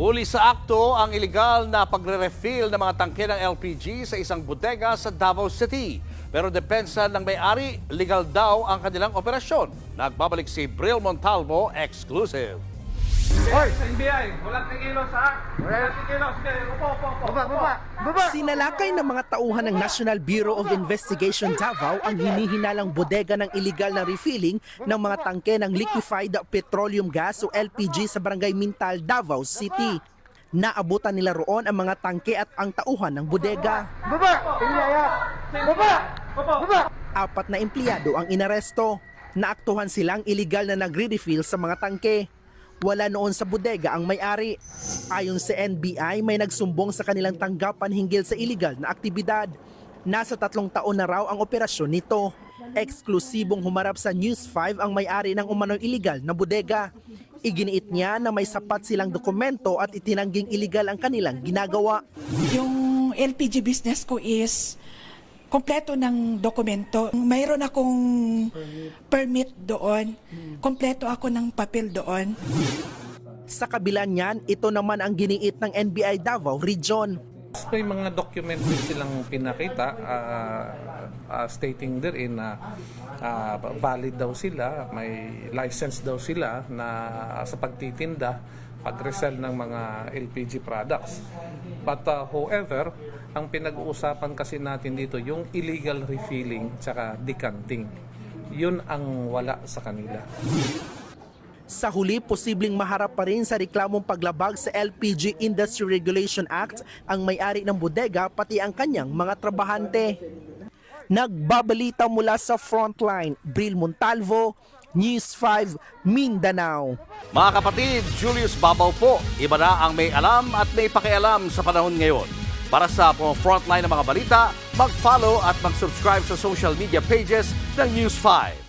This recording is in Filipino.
Huli sa akto ang iligal na pagre-refill ng mga tangke ng LPG sa isang bodega sa Davao City. Pero depensa ng may-ari, legal daw ang kanilang operasyon. Nagbabalik si Bril Montalvo, exclusive. Hoy! Sa NBI, walang kikilos ha? Walang kikilos. Upo. Baba! Sinalakay ng mga tauhan ng National Bureau of Investigation Davao ang hinihinalang bodega ng illegal na refilling ng mga tangke ng liquefied petroleum gas o LPG sa Barangay Mintal, Davao City. Naabutan nila roon ang mga tangke at ang tauhan ng bodega. Baba! 4 na empleyado ang inaresto. Naaktuhan silang illegal na nagre-refill sa mga tangke. Wala noon sa bodega ang may-ari. Ayon sa NBI, may nagsumbong sa kanilang tanggapan hinggil sa illegal na aktibidad. Nasa 3 taon na raw ang operasyon nito. Eksklusibong humarap sa News 5 ang may-ari ng umanong illegal na bodega. Iginiit niya na may sapat silang dokumento at itinangging illegal ang kanilang ginagawa. Yung LPG business ko is kompleto ng dokumento. Mayroon akong permit doon. Kompleto ako ng papel doon. Sa kabila niyan, ito naman ang giniit ng NBI Davao Region. May mga documents silang pinakita stating therein na valid daw sila, may license daw sila na sa pagtitinda, pag-resell ng mga LPG products. But however, ang pinag-uusapan kasi natin dito yung illegal refilling tsaka decanting. Yun ang wala sa kanila. Sa huli, posibleng maharap pa rin sa reklamong paglabag sa LPG Industry Regulation Act ang may-ari ng bodega pati ang kanyang mga trabahante. Nagbabalita mula sa Frontline, Bril Montalvo, News 5, Mindanao. Mga kapatid, Julius Babaw po. Iba na ang may alam at may pakialam sa panahon ngayon. Para sa Frontline ng mga balita, mag-follow at mag-subscribe sa social media pages ng News 5.